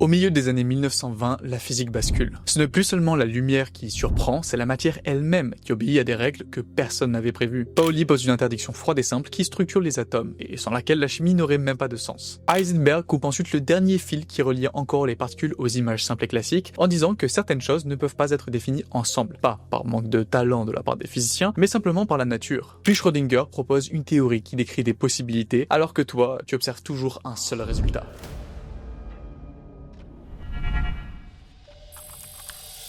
Au milieu des années 1920, la physique bascule. Ce n'est plus seulement la lumière qui surprend, c'est la matière elle-même qui obéit à des règles que personne n'avait prévues. Pauli pose une interdiction froide et simple qui structure les atomes, et sans laquelle la chimie n'aurait même pas de sens. Heisenberg coupe ensuite le dernier fil qui reliait encore les particules aux images simples et classiques, en disant que certaines choses ne peuvent pas être définies ensemble, pas par manque de talent de la part des physiciens, mais simplement par la nature. Puis Schrödinger propose une théorie qui décrit des possibilités, alors que toi, tu observes toujours un seul résultat.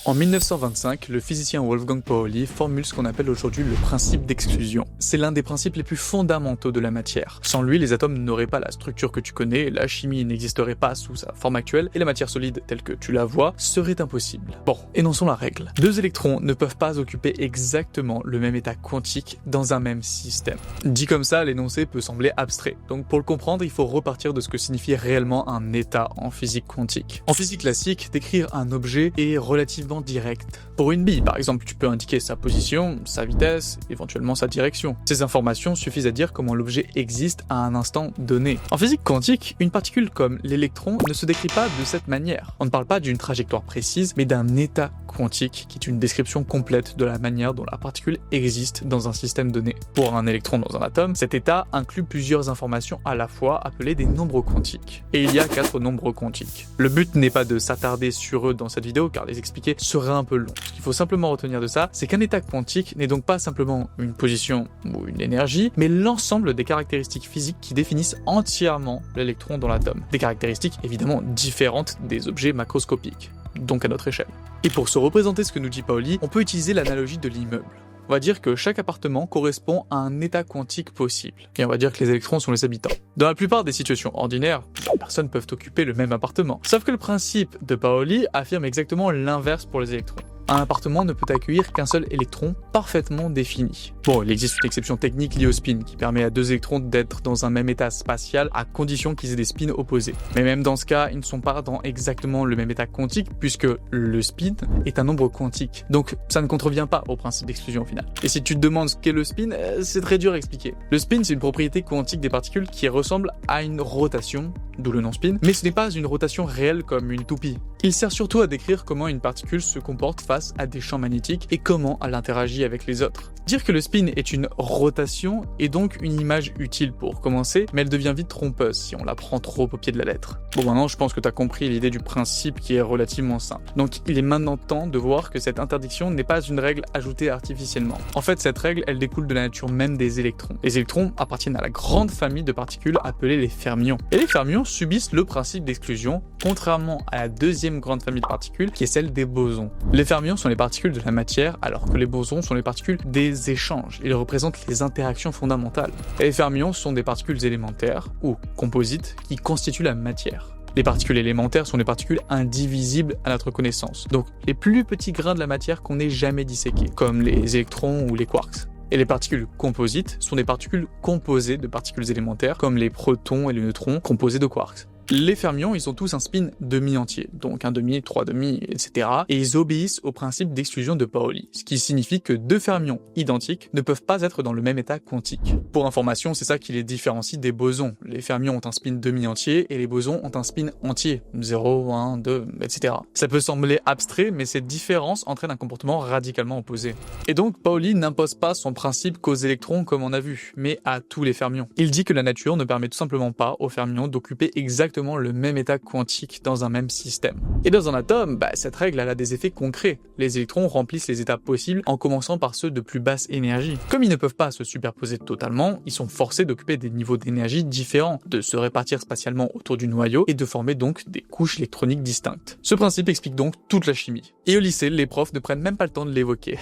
En 1925, le physicien Wolfgang Pauli formule ce qu'on appelle aujourd'hui le principe d'exclusion. C'est l'un des principes les plus fondamentaux de la matière. Sans lui, les atomes n'auraient pas la structure que tu connais, la chimie n'existerait pas sous sa forme actuelle, et la matière solide telle que tu la vois serait impossible. Bon, énonçons la règle. Deux électrons ne peuvent pas occuper exactement le même état quantique dans un même système. Dit comme ça, l'énoncé peut sembler abstrait. Donc pour le comprendre, il faut repartir de ce que signifie réellement un état en physique quantique. En physique classique, décrire un objet est relativement direct. Pour une bille, par exemple, tu peux indiquer sa position, sa vitesse, éventuellement sa direction. Ces informations suffisent à dire comment l'objet existe à un instant donné. En physique quantique, une particule comme l'électron ne se décrit pas de cette manière. On ne parle pas d'une trajectoire précise, mais d'un état quantique qui est une description complète de la manière dont la particule existe dans un système donné. Pour un électron dans un atome, cet état inclut plusieurs informations à la fois appelées des nombres quantiques. Et il y a 4 nombres quantiques. Le but n'est pas de s'attarder sur eux dans cette vidéo car les expliquer serait un peu long. Ce qu'il faut simplement retenir de ça, c'est qu'un état quantique n'est donc pas simplement une position ou une énergie, mais l'ensemble des caractéristiques physiques qui définissent entièrement l'électron dans l'atome. Des caractéristiques évidemment différentes des objets macroscopiques, donc à notre échelle. Et pour se représenter ce que nous dit Pauli, on peut utiliser l'analogie de l'immeuble. On va dire que chaque appartement correspond à un état quantique possible. Et on va dire que les électrons sont les habitants. Dans la plupart des situations ordinaires, les personnes peuvent occuper le même appartement. Sauf que le principe de Pauli affirme exactement l'inverse pour les électrons. Un appartement ne peut accueillir qu'un seul électron parfaitement défini. Bon, il existe une exception technique liée au spin qui permet à deux électrons d'être dans un même état spatial à condition qu'ils aient des spins opposés. Mais même dans ce cas, ils ne sont pas dans exactement le même état quantique puisque le spin est un nombre quantique. Donc ça ne contrevient pas au principe d'exclusion au final. Et si tu te demandes ce qu'est le spin, c'est très dur à expliquer. Le spin, c'est une propriété quantique des particules qui ressemble à une rotation, d'où le nom spin, mais ce n'est pas une rotation réelle comme une toupie. Il sert surtout à décrire comment une particule se comporte face à des champs magnétiques et comment elle interagit avec les autres. Dire que le spin est une rotation est donc une image utile pour commencer, mais elle devient vite trompeuse si on la prend trop au pied de la lettre. Bon, maintenant je pense que tu as compris l'idée du principe qui est relativement simple. Donc il est maintenant temps de voir que cette interdiction n'est pas une règle ajoutée artificiellement. En fait, cette règle, elle découle de la nature même des électrons. Les électrons appartiennent à la grande famille de particules appelées les fermions. Et les fermions subissent le principe d'exclusion, contrairement à la deuxième grande famille de particules qui est celle des bosons. Les fermions sont les particules de la matière, alors que les bosons sont les particules des échanges. Ils représentent les interactions fondamentales. Et les fermions sont des particules élémentaires, ou composites, qui constituent la matière. Les particules élémentaires sont des particules indivisibles à notre connaissance, donc les plus petits grains de la matière qu'on n'ait jamais disséqués, comme les électrons ou les quarks. Et les particules composites sont des particules composées de particules élémentaires, comme les protons et les neutrons composés de quarks. Les fermions, ils ont tous un spin demi-entier, donc un demi, 3 demi, etc. Et ils obéissent au principe d'exclusion de Pauli, ce qui signifie que deux fermions identiques ne peuvent pas être dans le même état quantique. Pour information, c'est ça qui les différencie des bosons. Les fermions ont un spin demi-entier et les bosons ont un spin entier, 0, 1, 2, etc. Ça peut sembler abstrait, mais cette différence entraîne un comportement radicalement opposé. Et donc, Pauli n'impose pas son principe qu'aux électrons comme on a vu, mais à tous les fermions. Il dit que la nature ne permet tout simplement pas aux fermions d'occuper exactement le même état quantique dans un même système. Et dans un atome, cette règle elle a des effets concrets. Les électrons remplissent les états possibles en commençant par ceux de plus basse énergie. Comme ils ne peuvent pas se superposer totalement, ils sont forcés d'occuper des niveaux d'énergie différents, de se répartir spatialement autour du noyau et de former donc des couches électroniques distinctes. Ce principe explique donc toute la chimie. Et au lycée, les profs ne prennent même pas le temps de l'évoquer.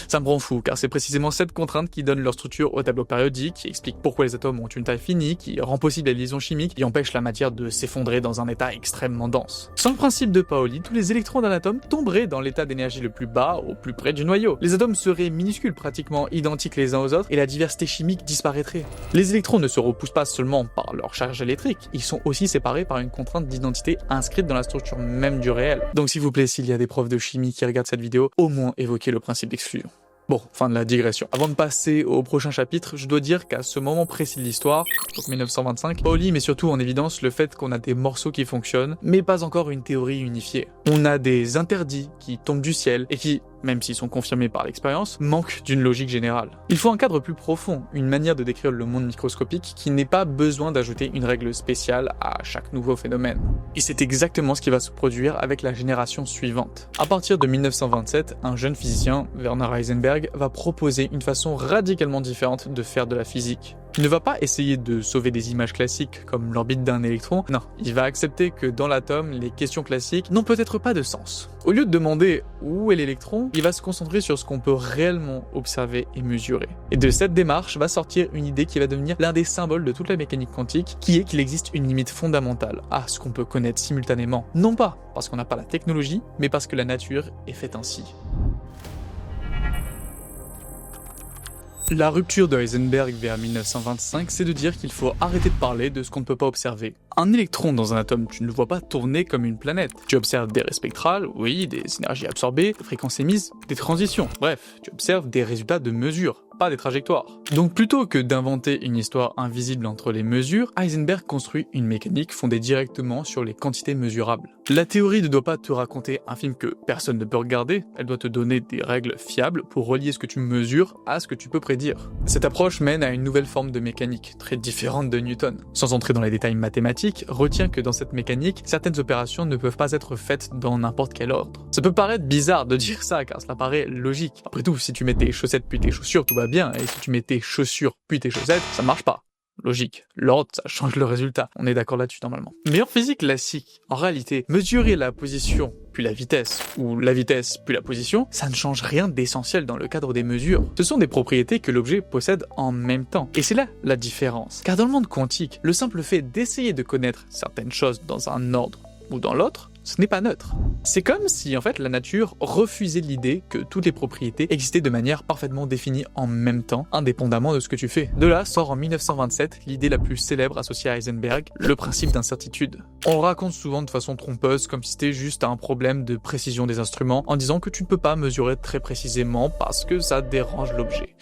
Ça me rend fou, car c'est précisément cette contrainte qui donne leur structure au tableau périodique, qui explique pourquoi les atomes ont une taille finie, qui rend possible la liaison chimique et empêche la matière de s'effondrer dans un état extrêmement dense. Sans le principe de Pauli, tous les électrons d'un atome tomberaient dans l'état d'énergie le plus bas, au plus près du noyau. Les atomes seraient minuscules, pratiquement identiques les uns aux autres, et la diversité chimique disparaîtrait. Les électrons ne se repoussent pas seulement par leur charge électrique, ils sont aussi séparés par une contrainte d'identité inscrite dans la structure même du réel. Donc s'il vous plaît, s'il y a des profs de chimie qui regardent cette vidéo, au moins évoquez le principe d'exclusion. Bon, fin de la digression. Avant de passer au prochain chapitre, je dois dire qu'à ce moment précis de l'histoire, donc 1925, Pauli met surtout en évidence le fait qu'on a des morceaux qui fonctionnent, mais pas encore une théorie unifiée. On a des interdits qui tombent du ciel et qui, même s'ils sont confirmés par l'expérience, manquent d'une logique générale. Il faut un cadre plus profond, une manière de décrire le monde microscopique qui n'ait pas besoin d'ajouter une règle spéciale à chaque nouveau phénomène. Et c'est exactement ce qui va se produire avec la génération suivante. À partir de 1927, un jeune physicien, Werner Heisenberg, va proposer une façon radicalement différente de faire de la physique. Il ne va pas essayer de sauver des images classiques comme l'orbite d'un électron, non, il va accepter que dans l'atome, les questions classiques n'ont peut-être pas de sens. Au lieu de demander où est l'électron, il va se concentrer sur ce qu'on peut réellement observer et mesurer. Et de cette démarche va sortir une idée qui va devenir l'un des symboles de toute la mécanique quantique, qui est qu'il existe une limite fondamentale à ce qu'on peut connaître simultanément. Non pas parce qu'on n'a pas la technologie, mais parce que la nature est faite ainsi. La rupture de Heisenberg vers 1925, c'est de dire qu'il faut arrêter de parler de ce qu'on ne peut pas observer. Un électron dans un atome, tu ne le vois pas tourner comme une planète. Tu observes des raies spectrales, oui, des énergies absorbées, des fréquences émises, des transitions. Bref, tu observes des résultats de mesures, pas des trajectoires. Donc plutôt que d'inventer une histoire invisible entre les mesures, Heisenberg construit une mécanique fondée directement sur les quantités mesurables. La théorie ne doit pas te raconter un film que personne ne peut regarder, elle doit te donner des règles fiables pour relier ce que tu mesures à ce que tu peux prédire. Cette approche mène à une nouvelle forme de mécanique, très différente de Newton. Sans entrer dans les détails mathématiques, retiens que dans cette mécanique, certaines opérations ne peuvent pas être faites dans n'importe quel ordre. Ça peut paraître bizarre de dire ça car cela paraît logique. Après tout, si tu mets tes chaussettes puis tes chaussures, tout va bien, et si tu mets tes chaussures puis tes chaussettes, ça marche pas. Logique. L'ordre, ça change le résultat. On est d'accord là-dessus normalement. Mais en physique classique, en réalité, mesurer la position puis la vitesse, ou la vitesse puis la position, ça ne change rien d'essentiel dans le cadre des mesures. Ce sont des propriétés que l'objet possède en même temps. Et c'est là la différence. Car dans le monde quantique, le simple fait d'essayer de connaître certaines choses dans un ordre ou dans l'autre, ce n'est pas neutre. C'est comme si en fait la nature refusait l'idée que toutes les propriétés existaient de manière parfaitement définie en même temps, indépendamment de ce que tu fais. De là sort en 1927 l'idée la plus célèbre associée à Heisenberg, le principe d'incertitude. On le raconte souvent de façon trompeuse comme si c'était juste un problème de précision des instruments, en disant que tu ne peux pas mesurer très précisément parce que ça dérange l'objet.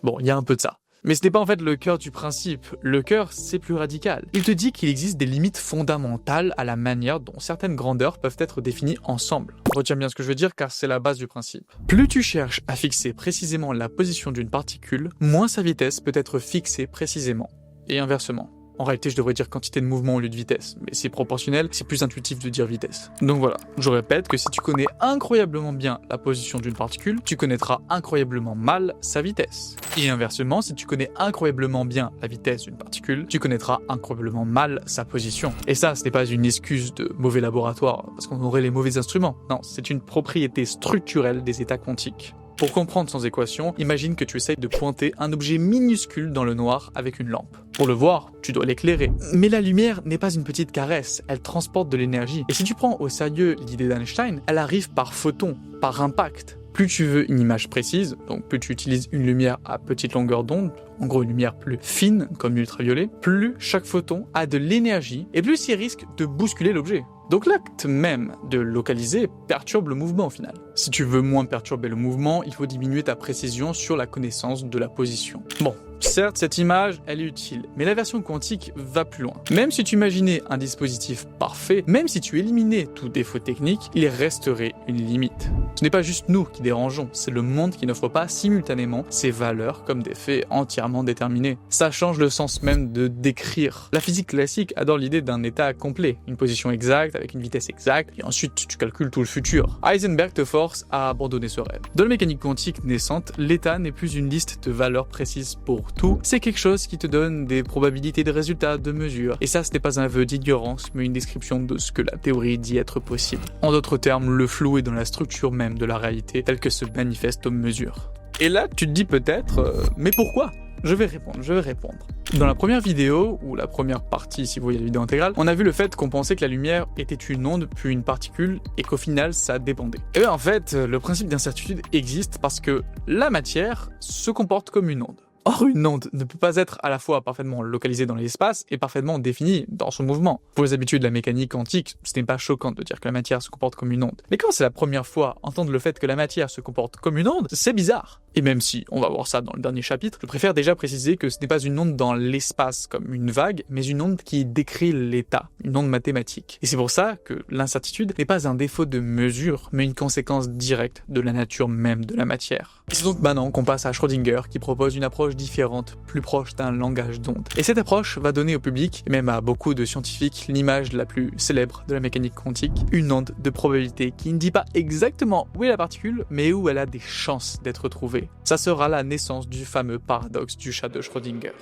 Bon, il y a un peu de ça. Mais ce n'est pas en fait le cœur du principe. Le cœur, c'est plus radical. Il te dit qu'il existe des limites fondamentales à la manière dont certaines grandeurs peuvent être définies ensemble. Retiens bien ce que je veux dire car c'est la base du principe. Plus tu cherches à fixer précisément la position d'une particule, moins sa vitesse peut être fixée précisément. Et inversement. En réalité, je devrais dire quantité de mouvement au lieu de vitesse, mais c'est proportionnel, c'est plus intuitif de dire vitesse. Donc voilà, je répète que si tu connais incroyablement bien la position d'une particule, tu connaîtras incroyablement mal sa vitesse. Et inversement, si tu connais incroyablement bien la vitesse d'une particule, tu connaîtras incroyablement mal sa position. Et ça, ce n'est pas une excuse de mauvais laboratoire, parce qu'on aurait les mauvais instruments. Non, c'est une propriété structurelle des états quantiques. Pour comprendre sans équation, imagine que tu essayes de pointer un objet minuscule dans le noir avec une lampe. Pour le voir, tu dois l'éclairer. Mais la lumière n'est pas une petite caresse, elle transporte de l'énergie. Et si tu prends au sérieux l'idée d'Einstein, elle arrive par photon, par impact. Plus tu veux une image précise, donc plus tu utilises une lumière à petite longueur d'onde, en gros une lumière plus fine comme l'ultraviolet, plus chaque photon a de l'énergie et plus il risque de bousculer l'objet. Donc l'acte même de localiser perturbe le mouvement au final. Si tu veux moins perturber le mouvement, il faut diminuer ta précision sur la connaissance de la position. Bon, certes cette image elle est utile, mais la version quantique va plus loin. Même si tu imaginais un dispositif parfait, même si tu éliminais tout défaut technique, il resterait une limite. Ce n'est pas juste nous qui dérangeons, c'est le monde qui n'offre pas simultanément ces valeurs comme des faits entièrement déterminés. Ça change le sens même de décrire. La physique classique adore l'idée d'un état complet, une position exacte avec une vitesse exacte, et ensuite tu calcules tout le futur. Heisenberg te force à abandonner ce rêve. Dans la mécanique quantique naissante, l'état n'est plus une liste de valeurs précises pour tout, c'est quelque chose qui te donne des probabilités de résultats, de mesures. Et ça, ce n'est pas un vœu d'ignorance, mais une description de ce que la théorie dit être possible. En d'autres termes, le flou est dans la structure même de la réalité, telle que se manifeste aux mesures. Et là, tu te dis peut-être, mais pourquoi ? Je vais répondre. Dans la première vidéo, ou la première partie si vous voyez la vidéo intégrale, on a vu le fait qu'on pensait que la lumière était une onde puis une particule et qu'au final ça dépendait. Et bien en fait, le principe d'incertitude existe parce que la matière se comporte comme une onde. Or, une onde ne peut pas être à la fois parfaitement localisée dans l'espace et parfaitement définie dans son mouvement. Pour les habitués de la mécanique quantique, ce n'est pas choquant de dire que la matière se comporte comme une onde. Mais quand c'est la première fois entendre le fait que la matière se comporte comme une onde, c'est bizarre. Et même si, on va voir ça dans le dernier chapitre, je préfère déjà préciser que ce n'est pas une onde dans l'espace comme une vague, mais une onde qui décrit l'état, une onde mathématique. Et c'est pour ça que l'incertitude n'est pas un défaut de mesure, mais une conséquence directe de la nature même de la matière. Et c'est donc maintenant qu'on passe à Schrödinger, qui propose une approche différente, plus proche d'un langage d'onde. Et cette approche va donner au public, et même à beaucoup de scientifiques, l'image la plus célèbre de la mécanique quantique, une onde de probabilité qui ne dit pas exactement où est la particule, mais où elle a des chances d'être trouvée. Ça sera la naissance du fameux paradoxe du chat de Schrödinger.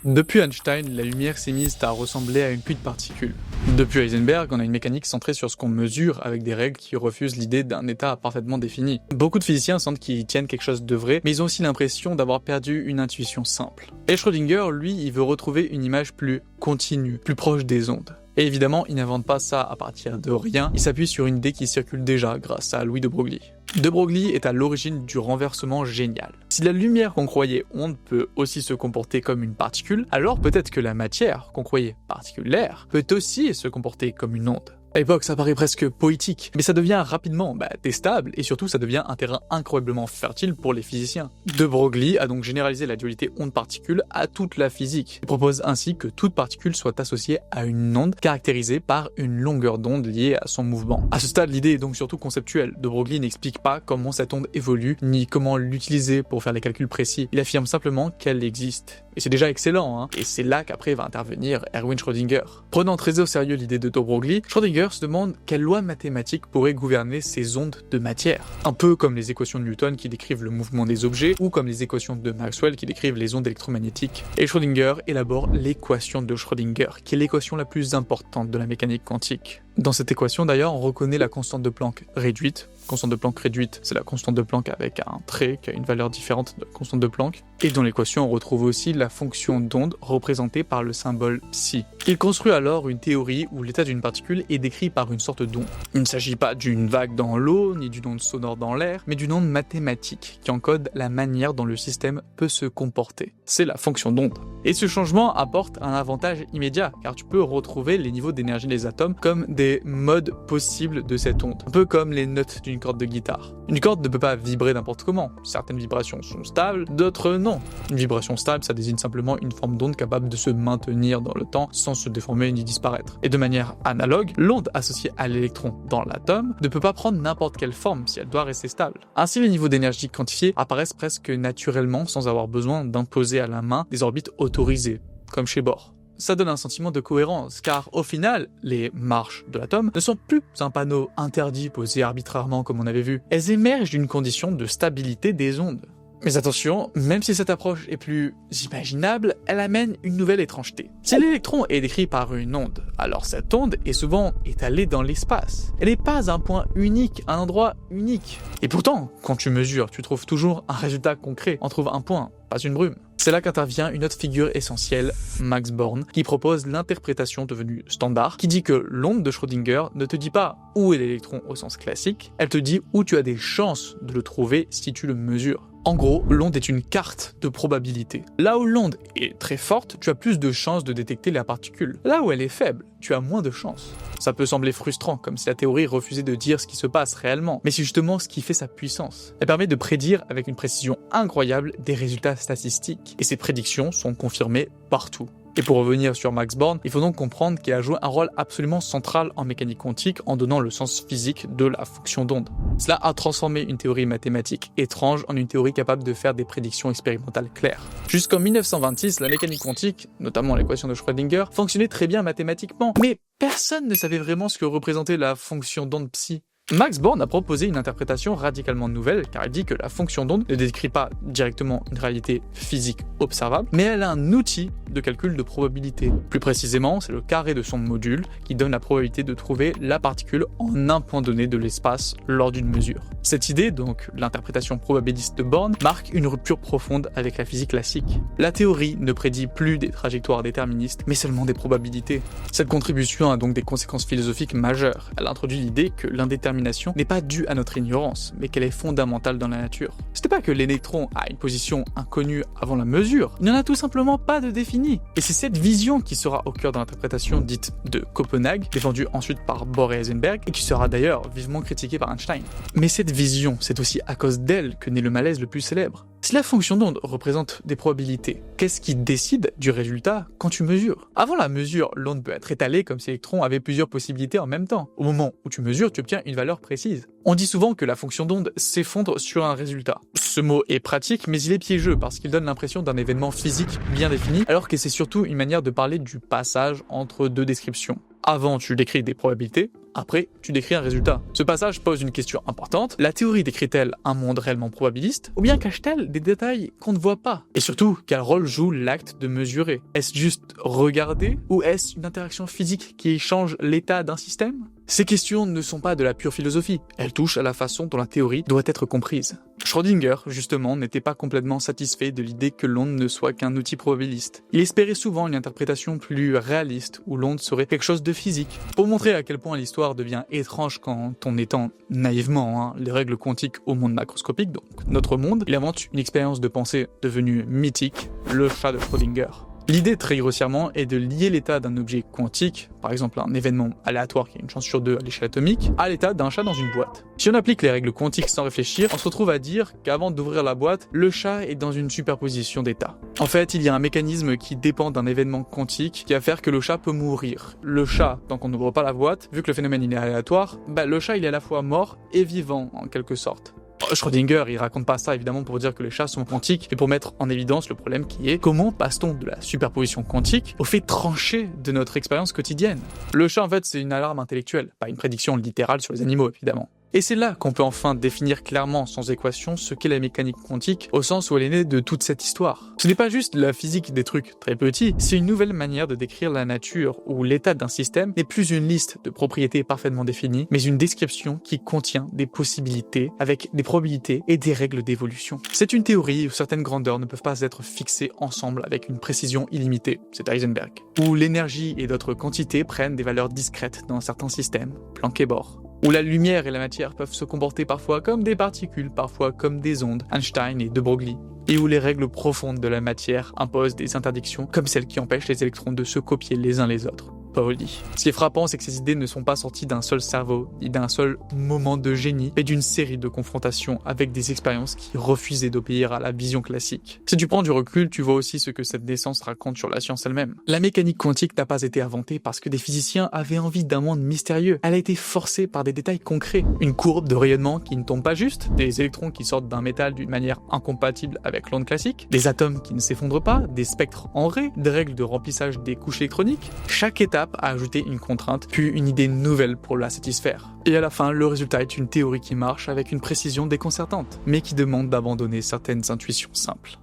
Depuis Einstein, la lumière s'est mise à ressembler à une pluie de particules. Depuis Heisenberg, on a une mécanique centrée sur ce qu'on mesure avec des règles qui refusent l'idée d'un état parfaitement défini. Beaucoup de physiciens sentent qu'ils tiennent quelque chose de vrai, mais ils ont aussi l'impression d'avoir perdu une intuition simple. Et Schrödinger, lui, il veut retrouver une image plus continue, plus proche des ondes. Et évidemment, il n'invente pas ça à partir de rien, il s'appuie sur une idée qui circule déjà grâce à Louis de Broglie. De Broglie est à l'origine du renversement génial. Si la lumière qu'on croyait onde peut aussi se comporter comme une particule, alors peut-être que la matière qu'on croyait particulaire peut aussi se comporter comme une onde. À l'époque, ça paraît presque poétique, mais ça devient rapidement testable et surtout ça devient un terrain incroyablement fertile pour les physiciens. De Broglie a donc généralisé la dualité onde-particule à toute la physique. Il propose ainsi que toute particule soit associée à une onde caractérisée par une longueur d'onde liée à son mouvement. À ce stade, l'idée est donc surtout conceptuelle. De Broglie n'explique pas comment cette onde évolue, ni comment l'utiliser pour faire les calculs précis. Il affirme simplement qu'elle existe. Et c'est déjà excellent, hein. Et c'est là qu'après va intervenir Erwin Schrödinger. Prenant très au sérieux l'idée de Broglie, Schrödinger se demande quelle loi mathématique pourrait gouverner ces ondes de matière. Un peu comme les équations de Newton qui décrivent le mouvement des objets, ou comme les équations de Maxwell qui décrivent les ondes électromagnétiques. Et Schrödinger élabore l'équation de Schrödinger, qui est l'équation la plus importante de la mécanique quantique. Dans cette équation d'ailleurs, on reconnaît la constante de Planck réduite. Constante de Planck réduite, c'est la constante de Planck avec un trait qui a une valeur différente de la constante de Planck. Et dans l'équation, on retrouve aussi la fonction d'onde représentée par le symbole psi. Il construit alors une théorie où l'état d'une particule est décrit par une sorte d'onde. Il ne s'agit pas d'une vague dans l'eau, ni d'une onde sonore dans l'air, mais d'une onde mathématique qui encode la manière dont le système peut se comporter. C'est la fonction d'onde. Et ce changement apporte un avantage immédiat, car tu peux retrouver les niveaux d'énergie des atomes comme des modes possibles de cette onde. Un peu comme les notes d'une corde de guitare. Une corde ne peut pas vibrer n'importe comment. Certaines vibrations sont stables, d'autres non. Une vibration stable, ça désigne simplement une forme d'onde capable de se maintenir dans le temps sans se déformer ni disparaître. Et de manière analogue, l'onde associée à l'électron dans l'atome ne peut pas prendre n'importe quelle forme si elle doit rester stable. Ainsi, les niveaux d'énergie quantifiés apparaissent presque naturellement sans avoir besoin d'imposer à la main des orbites autorisées, comme chez Bohr. Ça donne un sentiment de cohérence, car au final, les marches de l'atome ne sont plus un panneau interdit posé arbitrairement comme on avait vu. Elles émergent d'une condition de stabilité des ondes. Mais attention, même si cette approche est plus imaginable, elle amène une nouvelle étrangeté. Si l'électron est décrit par une onde, alors cette onde est souvent étalée dans l'espace. Elle n'est pas un point unique, un endroit unique. Et pourtant, quand tu mesures, tu trouves toujours un résultat concret. On trouve un point, pas une brume. C'est là qu'intervient une autre figure essentielle, Max Born, qui propose l'interprétation devenue standard, qui dit que l'onde de Schrödinger ne te dit pas où est l'électron au sens classique, elle te dit où tu as des chances de le trouver si tu le mesures. En gros, l'onde est une carte de probabilité. Là où l'onde est très forte, tu as plus de chances de détecter la particule. Là où elle est faible, tu as moins de chances. Ça peut sembler frustrant, comme si la théorie refusait de dire ce qui se passe réellement, mais c'est justement ce qui fait sa puissance. Elle permet de prédire avec une précision incroyable des résultats statistiques, et ces prédictions sont confirmées partout. Et pour revenir sur Max Born, il faut donc comprendre qu'il a joué un rôle absolument central en mécanique quantique en donnant le sens physique de la fonction d'onde. Cela a transformé une théorie mathématique étrange en une théorie capable de faire des prédictions expérimentales claires. Jusqu'en 1926, la mécanique quantique, notamment l'équation de Schrödinger, fonctionnait très bien mathématiquement, mais personne ne savait vraiment ce que représentait la fonction d'onde psi. Max Born a proposé une interprétation radicalement nouvelle car il dit que la fonction d'onde ne décrit pas directement une réalité physique observable, mais elle a un outil de calcul de probabilité. Plus précisément, c'est le carré de son module qui donne la probabilité de trouver la particule en un point donné de l'espace lors d'une mesure. Cette idée, donc l'interprétation probabiliste de Born, marque une rupture profonde avec la physique classique. La théorie ne prédit plus des trajectoires déterministes, mais seulement des probabilités. Cette contribution a donc des conséquences philosophiques majeures. Elle introduit l'idée que l'indéterminisme détermination n'est pas due à notre ignorance, mais qu'elle est fondamentale dans la nature. Ce n'est pas que l'électron a une position inconnue avant la mesure, il n'y en a tout simplement pas de définie. Et c'est cette vision qui sera au cœur de l'interprétation dite de Copenhague, défendue ensuite par Bohr et Heisenberg, et qui sera d'ailleurs vivement critiquée par Einstein. Mais cette vision, c'est aussi à cause d'elle que naît le malaise le plus célèbre. Si la fonction d'onde représente des probabilités, qu'est-ce qui décide du résultat quand tu mesures? Avant la mesure, l'onde peut être étalée comme si l'électron avait plusieurs possibilités en même temps. Au moment où tu mesures, tu obtiens une valeur précise. On dit souvent que la fonction d'onde s'effondre sur un résultat. Ce mot est pratique, mais il est piégeux parce qu'il donne l'impression d'un événement physique bien défini, alors que c'est surtout une manière de parler du passage entre deux descriptions. Avant, tu décris des probabilités, après, tu décris un résultat. Ce passage pose une question importante. La théorie décrit-elle un monde réellement probabiliste, ou bien cache-t-elle des détails qu'on ne voit pas? Et surtout, quel rôle joue l'acte de mesurer? Est-ce juste regarder, ou est-ce une interaction physique qui change l'état d'un système? Ces questions ne sont pas de la pure philosophie, elles touchent à la façon dont la théorie doit être comprise. Schrödinger, justement, n'était pas complètement satisfait de l'idée que l'onde ne soit qu'un outil probabiliste. Il espérait souvent une interprétation plus réaliste, où l'onde serait quelque chose de physique. Pour montrer à quel point l'histoire devient étrange quand on étend naïvement les règles quantiques au monde macroscopique, donc notre monde, il invente une expérience de pensée devenue mythique, le chat de Schrödinger. L'idée, très grossièrement, est de lier l'état d'un objet quantique, par exemple un événement aléatoire qui a une chance sur 2 à l'échelle atomique, à l'état d'un chat dans une boîte. Si on applique les règles quantiques sans réfléchir, on se retrouve à dire qu'avant d'ouvrir la boîte, le chat est dans une superposition d'états. En fait, il y a un mécanisme qui dépend d'un événement quantique qui va faire que le chat peut mourir. Le chat, tant qu'on n'ouvre pas la boîte, vu que le phénomène il est aléatoire, le chat il est à la fois mort et vivant en quelque sorte. Schrödinger, il raconte pas ça évidemment pour dire que les chats sont quantiques, mais pour mettre en évidence le problème qui est comment passe-t-on de la superposition quantique au fait tranché de notre expérience quotidienne. Le chat en fait c'est une alarme intellectuelle, pas une prédiction littérale sur les animaux évidemment. Et c'est là qu'on peut enfin définir clairement sans équation ce qu'est la mécanique quantique au sens où elle est née de toute cette histoire. Ce n'est pas juste la physique des trucs très petits, c'est une nouvelle manière de décrire la nature où l'état d'un système n'est plus une liste de propriétés parfaitement définies, mais une description qui contient des possibilités avec des probabilités et des règles d'évolution. C'est une théorie où certaines grandeurs ne peuvent pas être fixées ensemble avec une précision illimitée, c'est Heisenberg, où l'énergie et d'autres quantités prennent des valeurs discrètes dans certains systèmes, Planck et Bohr, où la lumière et la matière peuvent se comporter parfois comme des particules, parfois comme des ondes, Einstein et de Broglie, et où les règles profondes de la matière imposent des interdictions comme celles qui empêchent les électrons de se copier les uns les autres. Pauli. Ce qui est frappant, c'est que ces idées ne sont pas sorties d'un seul cerveau, ni d'un seul moment de génie, mais d'une série de confrontations avec des expériences qui refusaient d'obéir à la vision classique. Si tu prends du recul, tu vois aussi ce que cette naissance raconte sur la science elle-même. La mécanique quantique n'a pas été inventée parce que des physiciens avaient envie d'un monde mystérieux. Elle a été forcée par des détails concrets. Une courbe de rayonnement qui ne tombe pas juste, des électrons qui sortent d'un métal d'une manière incompatible avec l'onde classique, des atomes qui ne s'effondrent pas, des spectres en raies, des règles de remplissage des couches électroniques. Chaque étape a ajouté une contrainte, puis une idée nouvelle pour la satisfaire. Et à la fin, le résultat est une théorie qui marche avec une précision déconcertante, mais qui demande d'abandonner certaines intuitions simples.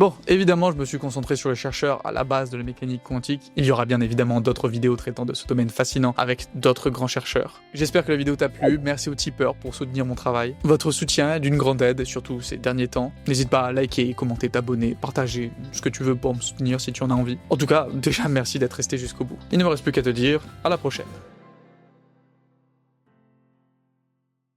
Bon, évidemment, je me suis concentré sur les chercheurs à la base de la mécanique quantique. Il y aura bien évidemment d'autres vidéos traitant de ce domaine fascinant avec d'autres grands chercheurs. J'espère que la vidéo t'a plu, merci aux tipeurs pour soutenir mon travail. Votre soutien est d'une grande aide, surtout ces derniers temps. N'hésite pas à liker, commenter, t'abonner, partager ce que tu veux pour me soutenir si tu en as envie. En tout cas, déjà merci d'être resté jusqu'au bout. Il ne me reste plus qu'à te dire à la prochaine.